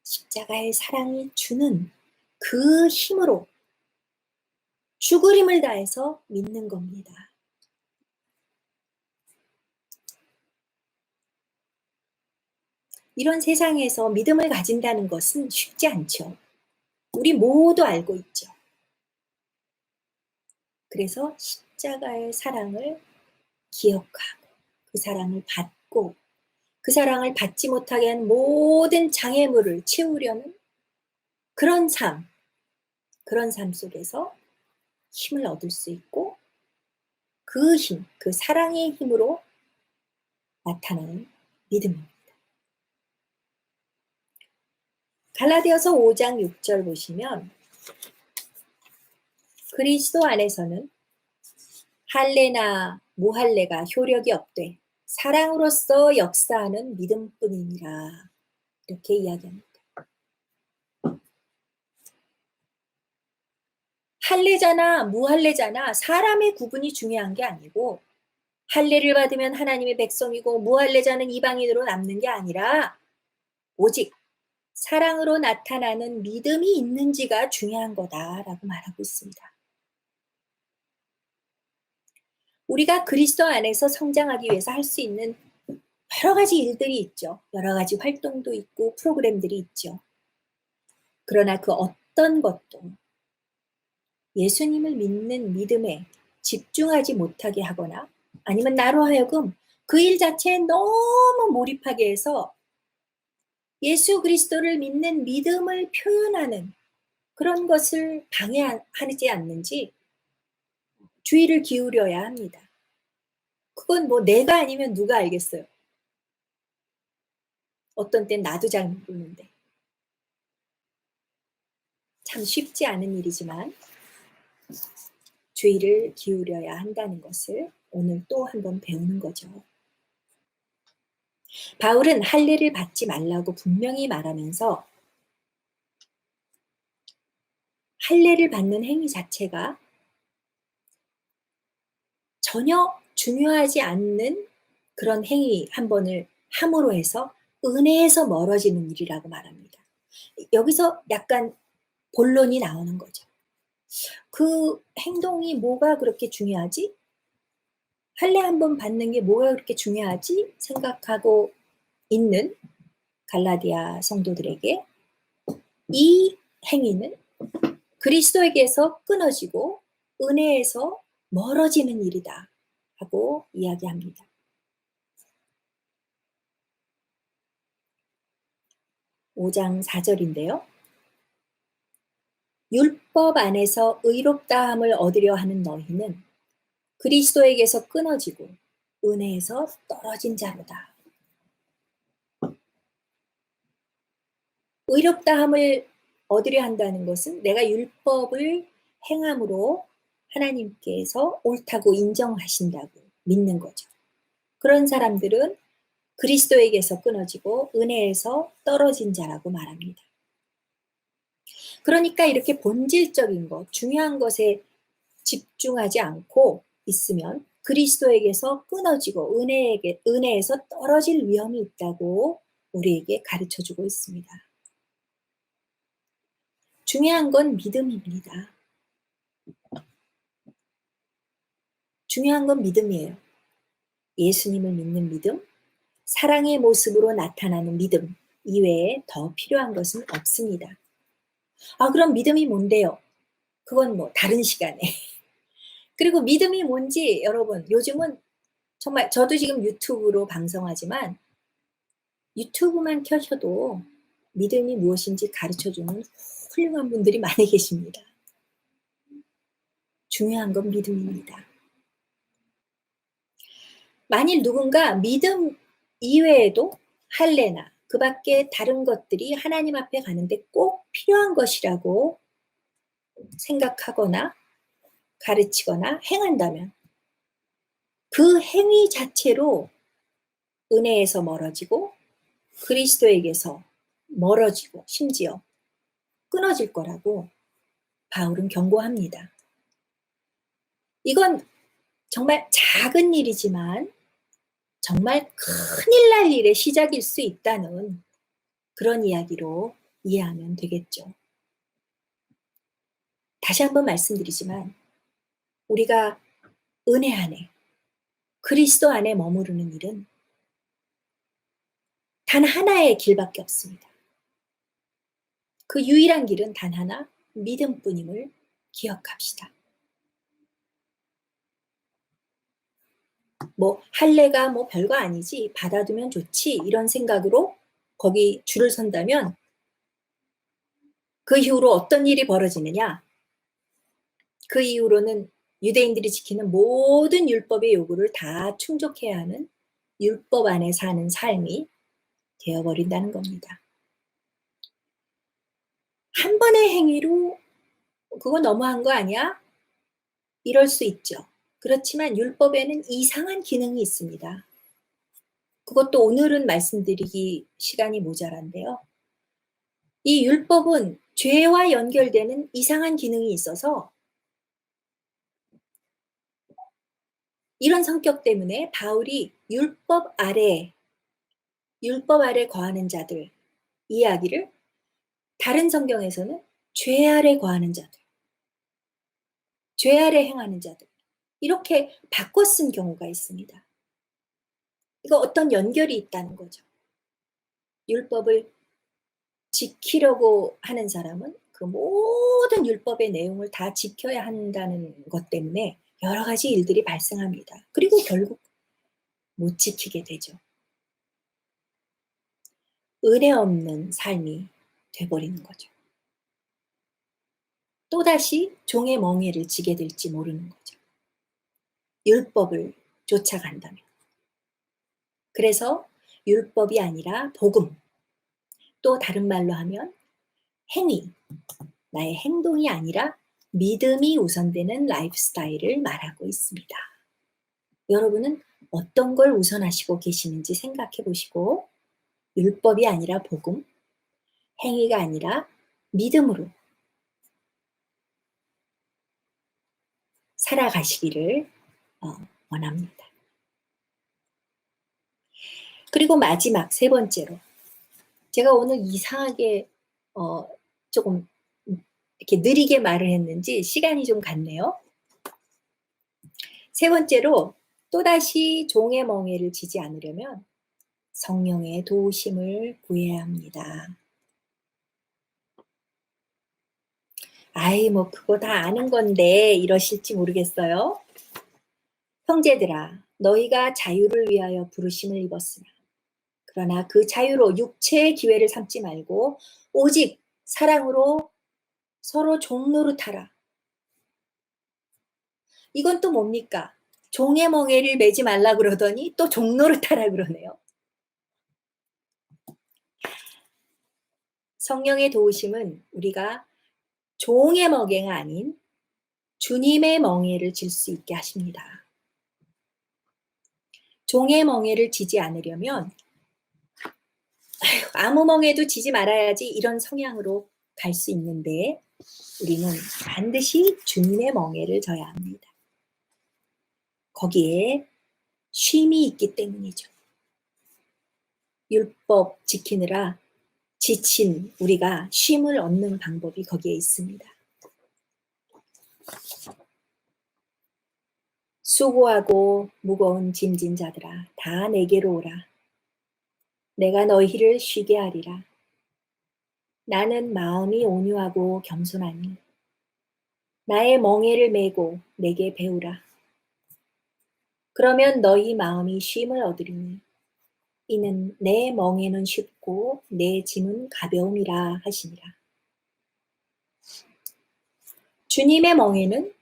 십자가의 사랑이 주는 그 힘으로 죽을 힘을 다해서 믿는 겁니다. 이런 세상에서 믿음을 가진다는 것은 쉽지 않죠. 우리 모두 알고 있죠. 그래서 십자가의 사랑을 기억하고 그 사랑을 받고 그 사랑을 받지 못하게 한 모든 장애물을 채우려는 그런 삶 속에서 힘을 얻을 수 있고 그 힘, 그 사랑의 힘으로 나타나는 믿음입니다. 갈라디아서 5장 6절 보시면 그리스도 안에서는 할례나 무할례가 효력이 없되 사랑으로서 역사하는 믿음뿐이니라 이렇게 이야기합니다. 할례자나 무할례자나 사람의 구분이 중요한 게 아니고 할례를 받으면 하나님의 백성이고 무할례자는 이방인으로 남는 게 아니라 오직 사랑으로 나타나는 믿음이 있는지가 중요한 거다라고 말하고 있습니다. 우리가 그리스도 안에서 성장하기 위해서 할 수 있는 여러 가지 일들이 있죠. 여러 가지 활동도 있고 프로그램들이 있죠. 그러나 그 어떤 것도 예수님을 믿는 믿음에 집중하지 못하게 하거나 아니면 나로 하여금 그 일 자체에 너무 몰입하게 해서 예수 그리스도를 믿는 믿음을 표현하는 그런 것을 방해하지 않는지 주의를 기울여야 합니다. 그건 뭐 내가 아니면 누가 알겠어요. 어떤 땐 나도 잘 모르는데. 참 쉽지 않은 일이지만 주의를 기울여야 한다는 것을 오늘 또 한번 배우는 거죠. 바울은 할례를 받지 말라고 분명히 말하면서 할례를 받는 행위 자체가 전혀 중요하지 않는 그런 행위 한 번을 함으로 해서 은혜에서 멀어지는 일이라고 말합니다. 여기서 약간 본론이 나오는 거죠. 그 행동이 뭐가 그렇게 중요하지? 할례 한 번 받는 게 뭐가 그렇게 중요하지? 생각하고 있는 갈라디아 성도들에게 이 행위는 그리스도에게서 끊어지고 은혜에서 멀어지는 일이다 하고 이야기합니다. 5장 4절인데요. 율법 안에서 의롭다함을 얻으려 하는 너희는 그리스도에게서 끊어지고 은혜에서 떨어진 자로다. 의롭다함을 얻으려 한다는 것은 내가 율법을 행함으로 하나님께서 옳다고 인정하신다고 믿는 거죠. 그런 사람들은 그리스도에게서 끊어지고 은혜에서 떨어진 자라고 말합니다. 그러니까 이렇게 본질적인 것, 중요한 것에 집중하지 않고 있으면 그리스도에게서 끊어지고 은혜에서 떨어질 위험이 있다고 우리에게 가르쳐주고 있습니다. 중요한 건 믿음입니다. 중요한 건 믿음이에요. 예수님을 믿는 믿음, 사랑의 모습으로 나타나는 믿음 이외에 더 필요한 것은 없습니다. 그럼 믿음이 뭔데요? 그건 뭐 다른 시간에. 그리고 믿음이 뭔지 여러분, 요즘은 정말 저도 지금 유튜브로 방송하지만 유튜브만 켜셔도 믿음이 무엇인지 가르쳐주는 훌륭한 분들이 많이 계십니다. 중요한 건 믿음입니다. 만일 누군가 믿음 이외에도 할례나 그 밖에 다른 것들이 하나님 앞에 가는데 꼭 필요한 것이라고 생각하거나 가르치거나 행한다면 그 행위 자체로 은혜에서 멀어지고 그리스도에게서 멀어지고 심지어 끊어질 거라고 바울은 경고합니다. 이건 정말 작은 일이지만 정말 큰일 날 일의 시작일 수 있다는 그런 이야기로 이해하면 되겠죠. 다시 한번 말씀드리지만 우리가 은혜 안에 그리스도 안에 머무르는 일은 단 하나의 길밖에 없습니다. 그 유일한 길은 단 하나, 믿음뿐임을 기억합시다. 할례가 별거 아니지, 받아두면 좋지, 이런 생각으로 거기 줄을 선다면 그 이후로 어떤 일이 벌어지느냐? 그 이후로는 유대인들이 지키는 모든 율법의 요구를 다 충족해야 하는 율법 안에 사는 삶이 되어버린다는 겁니다. 한 번의 행위로 그거 너무한 거 아니야? 이럴 수 있죠. 그렇지만 율법에는 이상한 기능이 있습니다. 그것도 오늘은 말씀드리기 시간이 모자란데요. 이 율법은 죄와 연결되는 이상한 기능이 있어서 이런 성격 때문에 바울이 율법 아래 거하는 자들 이야기를 다른 성경에서는 죄 아래 거하는 자들, 죄 아래 행하는 자들 이렇게 바꿔 쓴 경우가 있습니다. 이거 어떤 연결이 있다는 거죠. 율법을 지키려고 하는 사람은 그 모든 율법의 내용을 다 지켜야 한다는 것 때문에 여러 가지 일들이 발생합니다. 그리고 결국 못 지키게 되죠. 은혜 없는 삶이 돼버리는 거죠. 또다시 종의 멍에를 지게 될지 모르는 거죠. 율법을 쫓아간다면. 그래서 율법이 아니라 복음, 또 다른 말로 하면 행위, 나의 행동이 아니라 믿음이 우선되는 라이프 스타일을 말하고 있습니다. 여러분은 어떤 걸 우선하시고 계시는지 생각해 보시고 율법이 아니라 복음, 행위가 아니라 믿음으로 살아가시기를 원합니다. 그리고 마지막 세 번째로 제가 오늘 이상하게 조금 이렇게 느리게 말을 했는지 시간이 좀 갔네요. 세 번째로 또다시 종의 멍에를 지지 않으려면 성령의 도우심을 구해야 합니다. 그거 다 아는 건데 이러실지 모르겠어요. 형제들아, 너희가 자유를 위하여 부르심을 입었으나 그러나 그 자유로 육체의 기회를 삼지 말고 오직 사랑으로 서로 종노릇하라. 이건 또 뭡니까? 종의 멍에를 매지 말라 그러더니 또 종노릇하라 그러네요. 성령의 도우심은 우리가 종의 멍에가 아닌 주님의 멍에를 질 수 있게 하십니다. 종의 멍에를 지지 않으려면 아무 멍에도 지지 말아야지 이런 성향으로 갈 수 있는데 우리는 반드시 주님의 멍에를 져야 합니다. 거기에 쉼이 있기 때문이죠. 율법 지키느라 지친 우리가 쉼을 얻는 방법이 거기에 있습니다. 수고하고 무거운 짐진 자들아 다 내게로 오라. 내가 너희를 쉬게 하리라. 나는 마음이 온유하고 겸손하니 나의 멍에를 메고 내게 배우라. 그러면 너희 마음이 쉼을 얻으리니 이는 내 멍에는 쉽고 내 짐은 가벼움이라 하시니라. 주님의 멍에는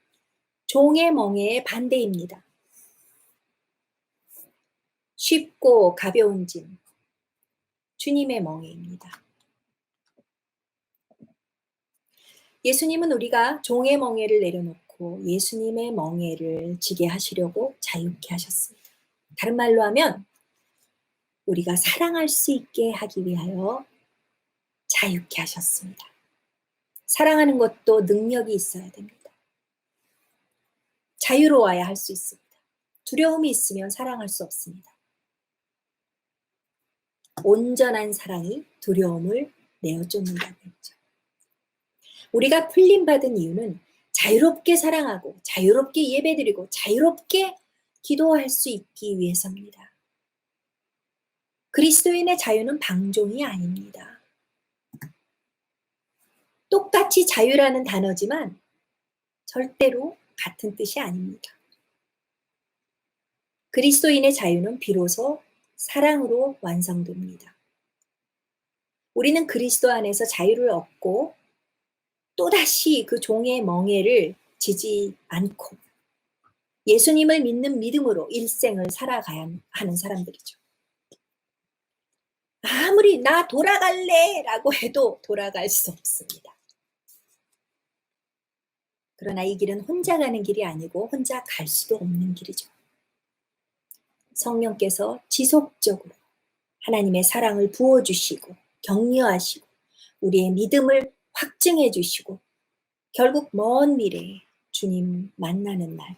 종의 멍에의 반대입니다. 쉽고 가벼운 짐, 주님의 멍에입니다. 예수님은 우리가 종의 멍에를 내려놓고 예수님의 멍에를 지게 하시려고 자유케 하셨습니다. 다른 말로 하면 우리가 사랑할 수 있게 하기 위하여 자유케 하셨습니다. 사랑하는 것도 능력이 있어야 됩니다. 자유로워야 할 수 있습니다. 두려움이 있으면 사랑할 수 없습니다. 온전한 사랑이 두려움을 내어쫓는다고 했죠. 우리가 풀림받은 이유는 자유롭게 사랑하고 자유롭게 예배드리고 자유롭게 기도할 수 있기 위해서입니다. 그리스도인의 자유는 방종이 아닙니다. 똑같이 자유라는 단어지만 절대로 같은 뜻이 아닙니다. 그리스도인의 자유는 비로소 사랑으로 완성됩니다. 우리는 그리스도 안에서 자유를 얻고 또다시 그 종의 멍에를 지지 않고 예수님을 믿는 믿음으로 일생을 살아가야 하는 사람들이죠. 아무리 나 돌아갈래 라고 해도 돌아갈 수 없습니다. 그러나 이 길은 혼자 가는 길이 아니고 혼자 갈 수도 없는 길이죠. 성령께서 지속적으로 하나님의 사랑을 부어주시고 격려하시고 우리의 믿음을 확증해 주시고 결국 먼 미래에 주님 만나는 날,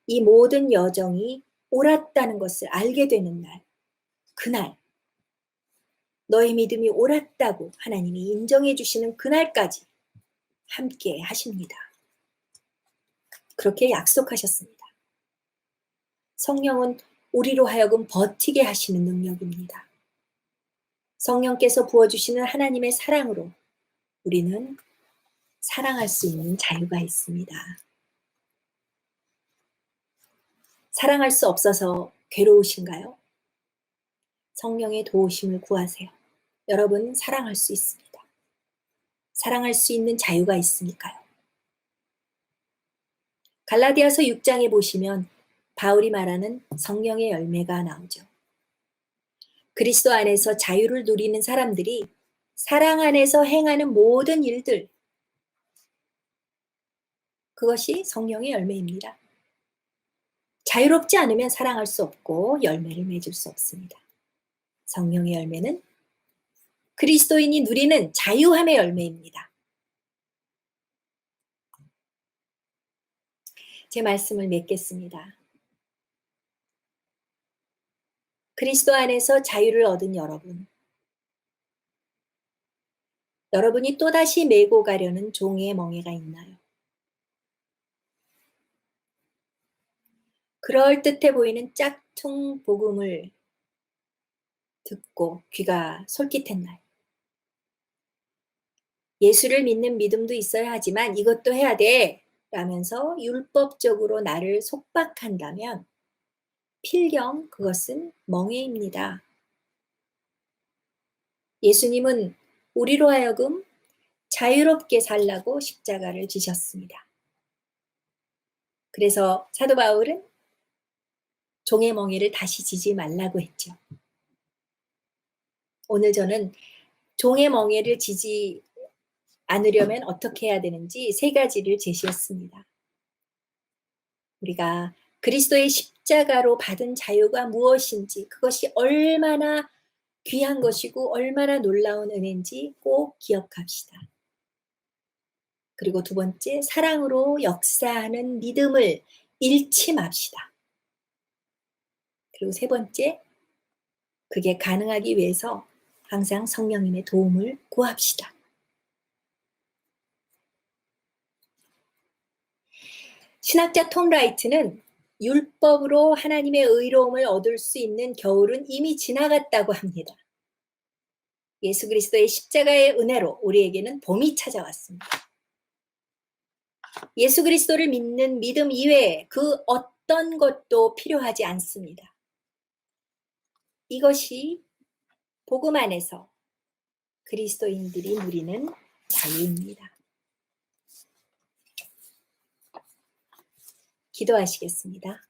이 모든 여정이 옳았다는 것을 알게 되는 날, 그날 너의 믿음이 옳았다고 하나님이 인정해 주시는 그날까지 함께 하십니다. 그렇게 약속하셨습니다. 성령은 우리로 하여금 버티게 하시는 능력입니다. 성령께서 부어주시는 하나님의 사랑으로 우리는 사랑할 수 있는 자유가 있습니다. 사랑할 수 없어서 괴로우신가요? 성령의 도우심을 구하세요. 여러분 사랑할 수 있습니다. 사랑할 수 있는 자유가 있으니까요. 갈라디아서 6장에 보시면 바울이 말하는 성령의 열매가 나오죠. 그리스도 안에서 자유를 누리는 사람들이 사랑 안에서 행하는 모든 일들, 그것이 성령의 열매입니다. 자유롭지 않으면 사랑할 수 없고 열매를 맺을 수 없습니다. 성령의 열매는 그리스도인이 누리는 자유함의 열매입니다. 제 말씀을 맺겠습니다. 그리스도 안에서 자유를 얻은 여러분, 여러분이 또다시 메고 가려는 종의 멍에가 있나요? 그럴듯해 보이는 짝퉁 복음을 듣고 귀가 솔깃했나요? 예수를 믿는 믿음도 있어야 하지만 이것도 해야 돼 라면서 율법적으로 나를 속박한다면 필경 그것은 멍에입니다. 예수님은 우리로 하여금 자유롭게 살라고 십자가를 지셨습니다. 그래서 사도 바울은 종의 멍에를 다시 지지 말라고 했죠. 오늘 저는 종의 멍에를 지지 않으려면 어떻게 해야 되는지 3가지를 제시했습니다. 우리가 그리스도의 십자가로 받은 자유가 무엇인지, 그것이 얼마나 귀한 것이고 얼마나 놀라운 은혜인지 꼭 기억합시다. 그리고 2번째, 사랑으로 역사하는 믿음을 잃지 맙시다. 그리고 3번째, 그게 가능하기 위해서 항상 성령님의 도움을 구합시다. 신학자 톰 라이트는 율법으로 하나님의 의로움을 얻을 수 있는 겨울은 이미 지나갔다고 합니다. 예수 그리스도의 십자가의 은혜로 우리에게는 봄이 찾아왔습니다. 예수 그리스도를 믿는 믿음 이외에 그 어떤 것도 필요하지 않습니다. 이것이 복음 안에서 그리스도인들이 누리는 자유입니다. 기도하시겠습니다.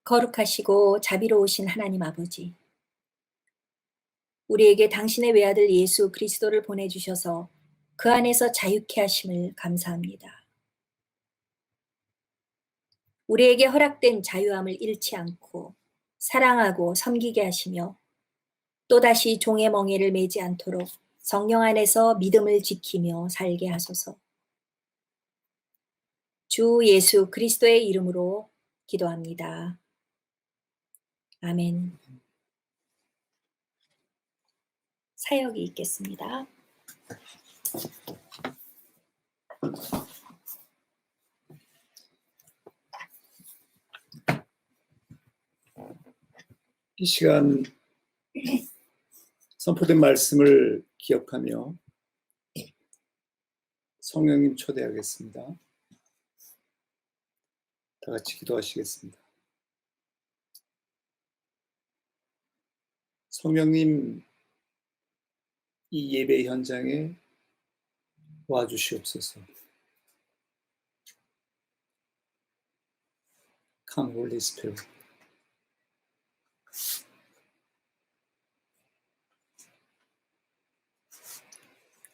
거룩하시고 자비로우신 하나님 아버지, 우리에게 당신의 외아들 예수 그리스도를 보내주셔서 그 안에서 자유케 하심을 감사합니다. 우리에게 허락된 자유함을 잃지 않고 사랑하고 섬기게 하시며 또다시 종의 멍에를 매지 않도록 성령 안에서 믿음을 지키며 살게 하소서. 주 예수 그리스도의 이름으로 기도합니다. 아멘. 사역이 있겠습니다. 이 시간 선포된 말씀을 기억하며 성령님 초대하겠습니다. 다 같이 기도하시겠습니다. 성령님, 이 예배 현장에 와주시옵소서. Come, Holy Spirit.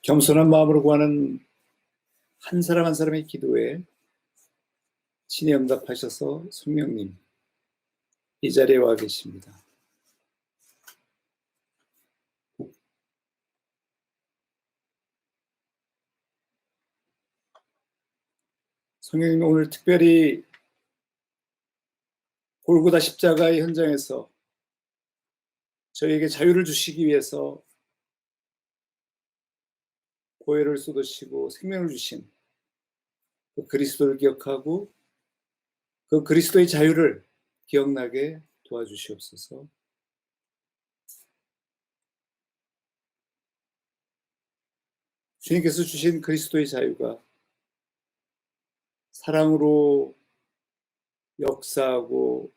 겸손한 마음으로 구하는 한 사람 한 사람의 기도에 친히 응답하셔서 성령님 이 자리에 와 계십니다. 성령님, 오늘 특별히 골고다 십자가의 현장에서 저희에게 자유를 주시기 위해서 보혈을 쏟으시고 생명을 주신 그 그리스도를 기억하고 그 그리스도의 자유를 기억나게 도와주시옵소서. 주님께서 주신 그리스도의 자유가 사랑으로 역사하고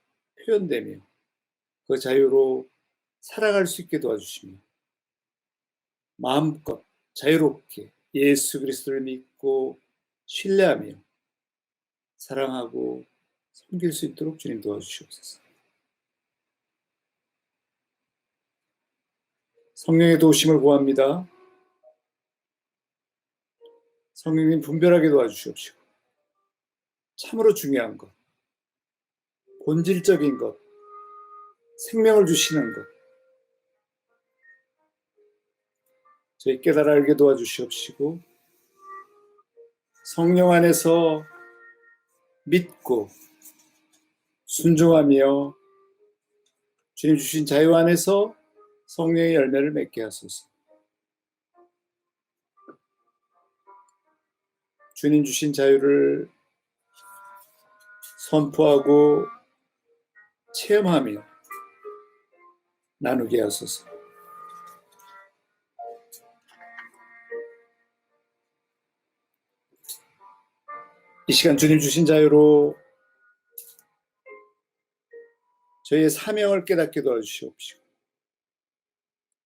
표현되며 그 자유로 살아갈 수 있게 도와주시며 마음껏 자유롭게 예수 그리스도를 믿고 신뢰하며 사랑하고 섬길 수 있도록 주님 도와주시옵소서. 성령의 도우심을 구합니다. 성령님 분별하게 도와주시옵시고 참으로 중요한 것, 본질적인 것, 생명을 주시는 것 저희 깨달아 알게 도와주시옵시고 성령 안에서 믿고 순종하며 주님 주신 자유 안에서 성령의 열매를 맺게 하소서. 주님 주신 자유를 선포하고 체험하며 나누게 하소서. 이 시간 주님 주신 자유로 저희의 사명을 깨닫게 도와주시옵시고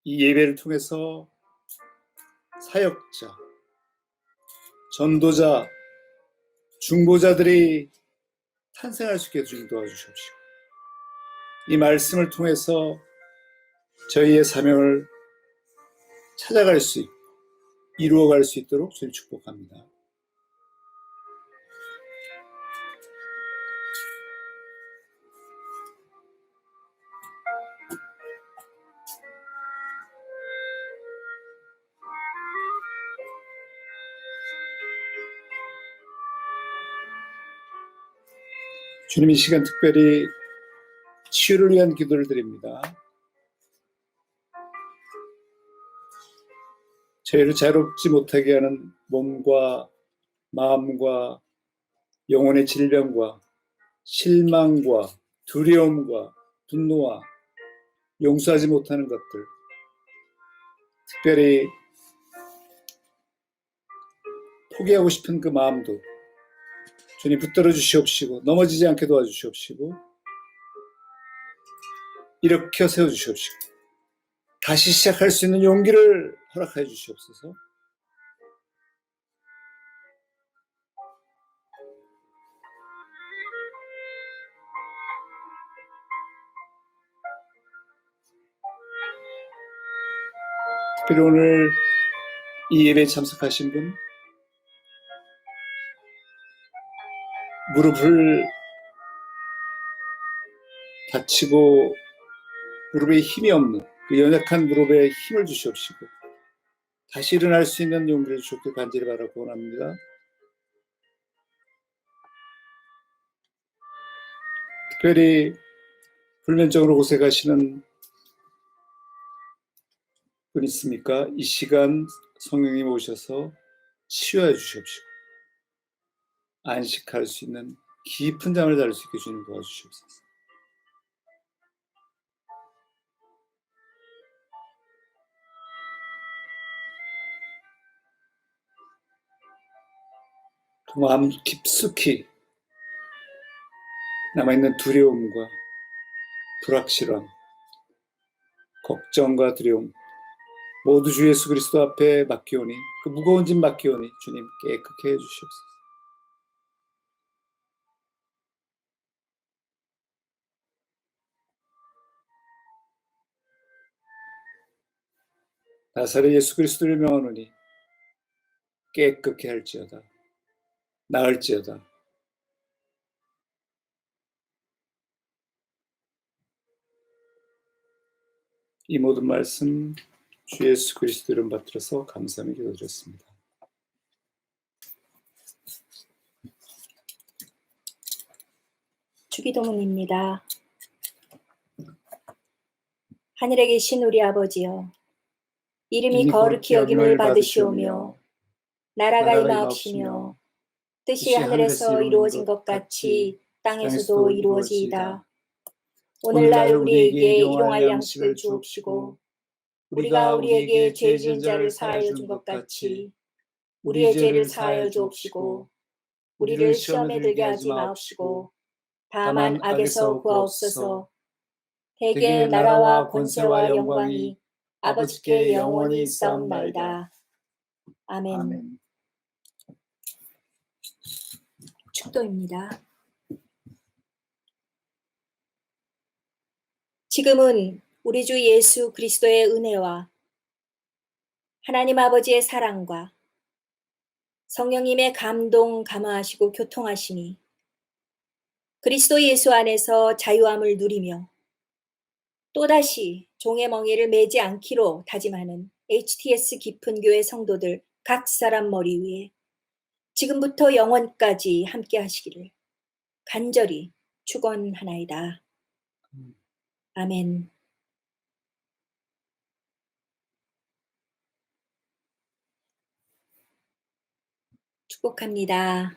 이 예배를 통해서 사역자, 전도자, 중보자들이 탄생할 수 있게 주님 도와주십시오. 이 말씀을 통해서 저희의 사명을 찾아갈 수 있고 이루어갈 수 있도록 주님 축복합니다. 주님, 이 시간 특별히 치유를 위한 기도를 드립니다. 저희를 자유롭지 못하게 하는 몸과 마음과 영혼의 질병과 실망과 두려움과 분노와 용서하지 못하는 것들, 특별히 포기하고 싶은 그 마음도 주님 붙들어 주시옵시고 넘어지지 않게 도와주시옵시고 일으켜 세워주시옵시고 다시 시작할 수 있는 용기를 허락해 주시옵소서. 특별히 오늘 이 예배에 참석하신 분, 무릎을 다치고 무릎에 힘이 없는 그 연약한 무릎에 힘을 주시옵시고 다시 일어날 수 있는 용기를 주옵게 간절히 바라고 원합니다. 특별히 불면증으로 고생하시는 분 있습니까? 이 시간 성령님 오셔서 치유해 주시옵시고 안식할 수 있는 깊은 잠을 잘 수 있게 주님 도와주시옵소서. 그 마음 깊숙이 남아있는 두려움과 불확실함, 걱정과 두려움 모두 주 예수 그리스도 앞에 맡기오니 그 무거운 짐 맡기오니 주님 깨끗게 해주시옵소서. 나사렛 예수 그리스도를 명하노니 깨끗게 할지어다 나을지어다. 이 모든 말씀 주 예수 그리스도 이름 받들어서 감사하며 기도드렸습니다. 주기도문입니다. 하늘에 계신 우리 아버지여, 이름이 거룩히 여김을 받으시오며 나라가 임하옵시며 뜻이 하늘에서 이루어진 것 같이 땅에서도 이루어지이다. 오늘날 우리에게 일용할 양식을 주옵시고 우리가 우리에게 죄 지은 자를 사하여 준 것 같이 우리의 죄를 사하여 주옵시고 우리를 시험에 들게 하지 마옵시고 다만 악에서 구하옵소서. 대개 나라와 권세와 영광이 아버지께 영원히 있사옵나이다. 아멘. 축도입니다. 지금은 우리 주 예수 그리스도의 은혜와 하나님 아버지의 사랑과 성령님의 감동, 감화하시고 교통하심이 그리스도 예수 안에서 자유함을 누리며 또다시 종의 멍에를 매지 않기로 다짐하는 HTS 깊은 교회 성도들 각 사람 머리 위에 지금부터 영원까지 함께 하시기를 간절히 축원하나이다. 아멘. 축복합니다.